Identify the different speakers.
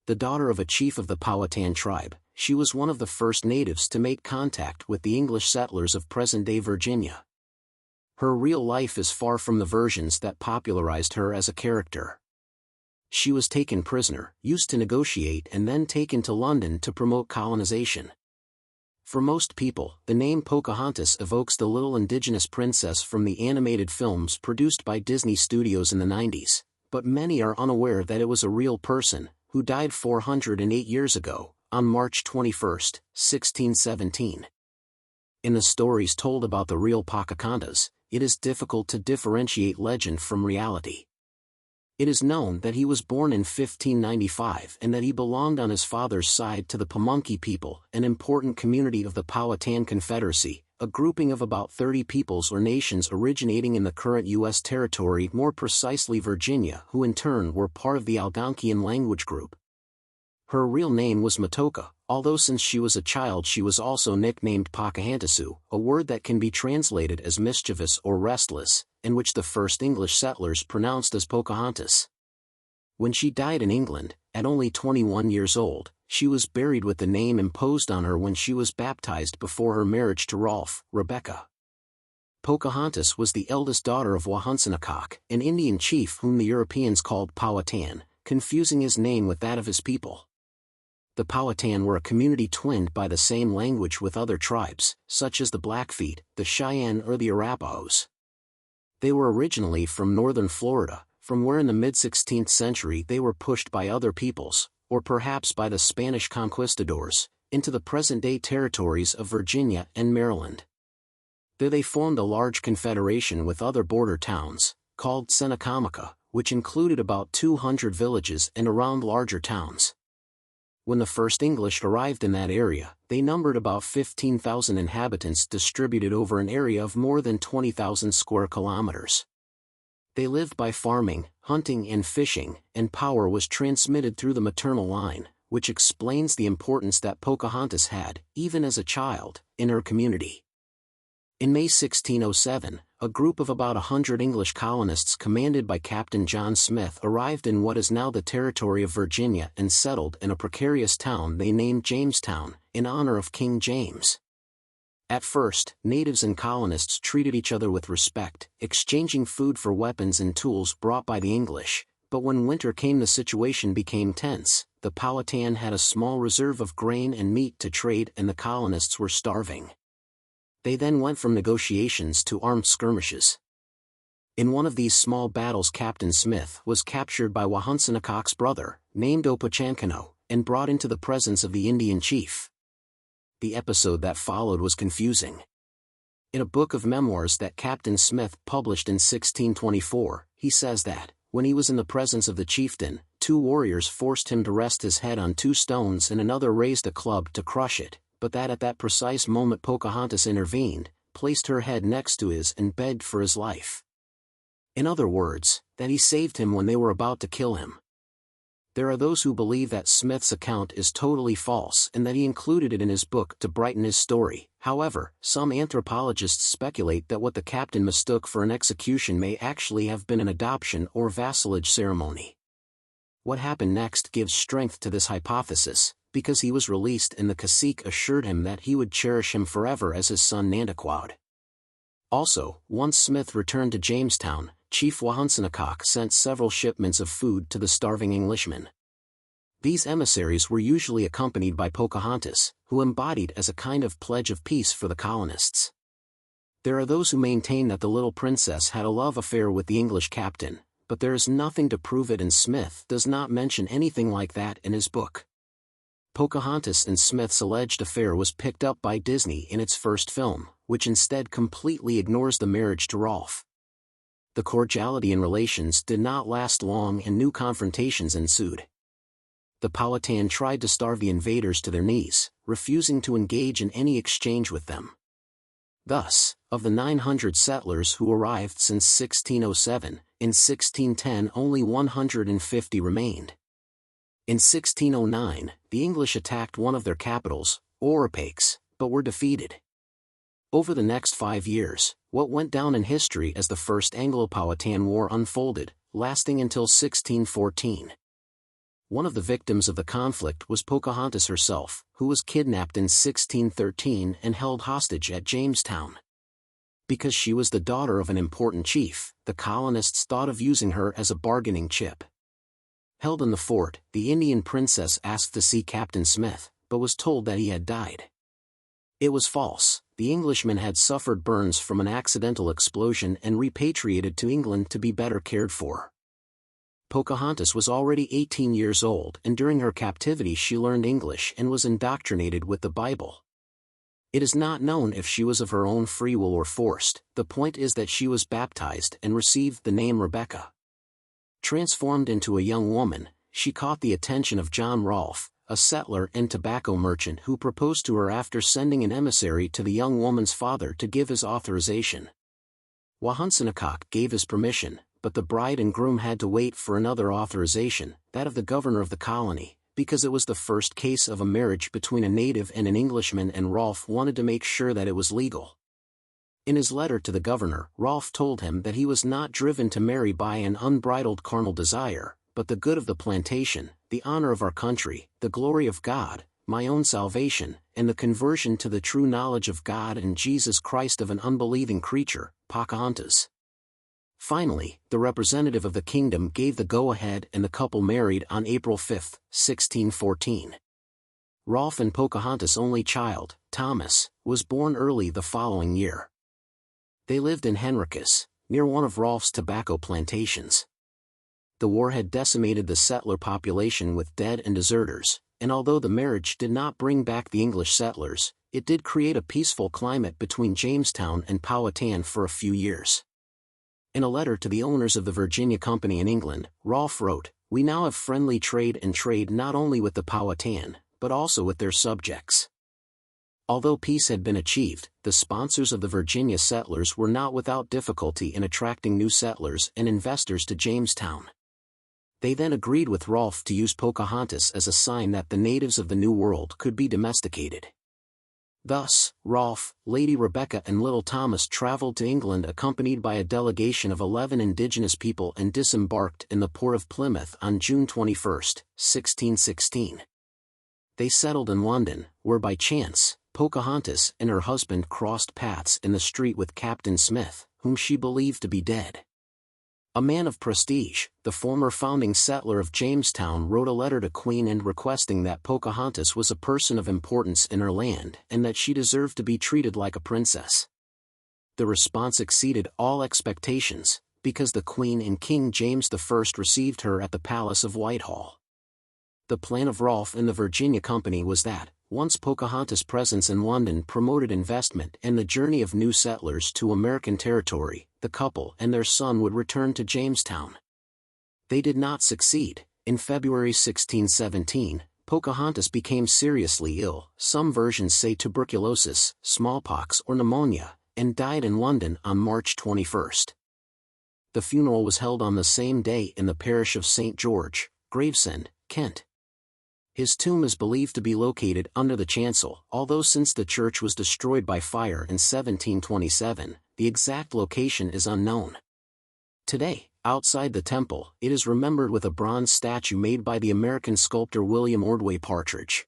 Speaker 1: The daughter of a chief of the Powhatan tribe, she was one of the first natives to make contact with the English settlers of present-day Virginia. Her real life is far from the versions that popularized her as a character. She was taken prisoner, used to negotiate, and then taken to London to promote colonization. For most people, the name Pocahontas evokes the little indigenous princess from the animated films produced by Disney Studios in the 90s, but many are unaware that it was a real person, who died 408 years ago, on March 21, 1617. In the stories told about the real Pocahontas, it is difficult to differentiate legend from reality. It is known that he was born in 1595 and that he belonged on his father's side to the Pamunkey people, an important community of the Powhatan Confederacy, a grouping of about 30 peoples or nations originating in the current U.S. territory, more precisely Virginia, who in turn were part of the Algonquian language group. Her real name was Matoaka, although since she was a child she was also nicknamed Pocahontasu, a word that can be translated as mischievous or restless, and which the first English settlers pronounced as Pocahontas. When she died in England, at only 21 years old, she was buried with the name imposed on her when she was baptized before her marriage to Rolfe, Rebecca. Pocahontas was the eldest daughter of Wahunsanacock, an Indian chief whom the Europeans called Powhatan, confusing his name with that of his people. The Powhatan were a community twinned by the same language with other tribes, such as the Blackfeet, the Cheyenne or the Arapahoes. They were originally from northern Florida, from where in the mid-16th century they were pushed by other peoples, or perhaps by the Spanish conquistadors, into the present-day territories of Virginia and Maryland. There they formed a large confederation with other border towns, called Senecamica, which included about 200 villages and around larger towns. When the first English arrived in that area, they numbered about 15,000 inhabitants distributed over an area of more than 20,000 square kilometers. They lived by farming, hunting and fishing, and power was transmitted through the maternal line, which explains the importance that Pocahontas had, even as a child, in her community. In May 1607, a group of about 100 English colonists commanded by Captain John Smith arrived in what is now the territory of Virginia and settled in a precarious town they named Jamestown, in honor of King James. At first, natives and colonists treated each other with respect, exchanging food for weapons and tools brought by the English, but when winter came the situation became tense. The Powhatan had a small reserve of grain and meat to trade and the colonists were starving. They then went from negotiations to armed skirmishes. In one of these small battles Captain Smith was captured by Wahunsanacock's brother, named Opachancano, and brought into the presence of the Indian chief. The episode that followed was confusing. In a book of memoirs that Captain Smith published in 1624, he says that, when he was in the presence of the chieftain, 2 warriors forced him to rest his head on 2 stones and another raised a club to crush it, but that at that precise moment Pocahontas intervened, placed her head next to his and begged for his life. In other words, that he saved him when they were about to kill him. There are those who believe that Smith's account is totally false and that he included it in his book to brighten his story. However, some anthropologists speculate that what the captain mistook for an execution may actually have been an adoption or vassalage ceremony. What happened next gives strength to this hypothesis, because he was released and the cacique assured him that he would cherish him forever as his son Nantiquoud. Also, once Smith returned to Jamestown, Chief Wahunsanacock sent several shipments of food to the starving Englishmen. These emissaries were usually accompanied by Pocahontas, who embodied as a kind of pledge of peace for the colonists. There are those who maintain that the little princess had a love affair with the English captain, but there is nothing to prove it and Smith does not mention anything like that in his book. Pocahontas and Smith's alleged affair was picked up by Disney in its first film, which instead completely ignores the marriage to Rolfe. The cordiality in relations did not last long and new confrontations ensued. The Powhatan tried to starve the invaders to their knees, refusing to engage in any exchange with them. Thus, of the 900 settlers who arrived since 1607, in 1610 only 150 remained. In 1609, the English attacked one of their capitals, Oropakes, but were defeated. Over the next 5 years, what went down in history as the First Anglo-Powhatan War unfolded, lasting until 1614. One of the victims of the conflict was Pocahontas herself, who was kidnapped in 1613 and held hostage at Jamestown. Because she was the daughter of an important chief, the colonists thought of using her as a bargaining chip. Held in the fort, the Indian princess asked to see Captain Smith, but was told that he had died. It was false. The Englishman had suffered burns from an accidental explosion and repatriated to England to be better cared for. Pocahontas was already 18 years old, and during her captivity she learned English and was indoctrinated with the Bible. It is not known if she was of her own free will or forced. The point is that she was baptized and received the name Rebecca. Transformed into a young woman, she caught the attention of John Rolfe, a settler and tobacco merchant who proposed to her after sending an emissary to the young woman's father to give his authorization. Wahunsinacock gave his permission, but the bride and groom had to wait for another authorization, that of the governor of the colony, because it was the first case of a marriage between a native and an Englishman, and Rolfe wanted to make sure that it was legal. In his letter to the governor, Rolfe told him that he was not driven to marry by an unbridled carnal desire, but the good of the plantation, the honor of our country, the glory of God, my own salvation, and the conversion to the true knowledge of God and Jesus Christ of an unbelieving creature, Pocahontas. Finally, the representative of the kingdom gave the go-ahead and the couple married on April 5, 1614. Rolfe and Pocahontas' only child, Thomas, was born early the following year. They lived in Henricus, near one of Rolfe's tobacco plantations. The war had decimated the settler population with dead and deserters, and although the marriage did not bring back the English settlers, it did create a peaceful climate between Jamestown and Powhatan for a few years. In a letter to the owners of the Virginia Company in England, Rolfe wrote, "We now have friendly trade and trade not only with the Powhatan, but also with their subjects." Although peace had been achieved, the sponsors of the Virginia settlers were not without difficulty in attracting new settlers and investors to Jamestown. They then agreed with Rolfe to use Pocahontas as a sign that the natives of the New World could be domesticated. Thus, Rolfe, Lady Rebecca and little Thomas traveled to England accompanied by a delegation of 11 indigenous people and disembarked in the port of Plymouth on June 21, 1616. They settled in London, where by chance, Pocahontas and her husband crossed paths in the street with Captain Smith, whom she believed to be dead. A man of prestige, the former founding settler of Jamestown wrote a letter to Queen Anne requesting that Pocahontas was a person of importance in her land and that she deserved to be treated like a princess. The response exceeded all expectations, because the Queen and King James I received her at the Palace of Whitehall. The plan of Rolfe and the Virginia Company was that, once Pocahontas' presence in London promoted investment and the journey of new settlers to American territory, the couple and their son would return to Jamestown. They did not succeed. In February 1617, Pocahontas became seriously ill, some versions say tuberculosis, smallpox or pneumonia, and died in London on March 21. The funeral was held on the same day in the parish of St. George, Gravesend, Kent. His tomb is believed to be located under the chancel, although since the church was destroyed by fire in 1727, the exact location is unknown. Today, outside the temple, it is remembered with a bronze statue made by the American sculptor William Ordway Partridge.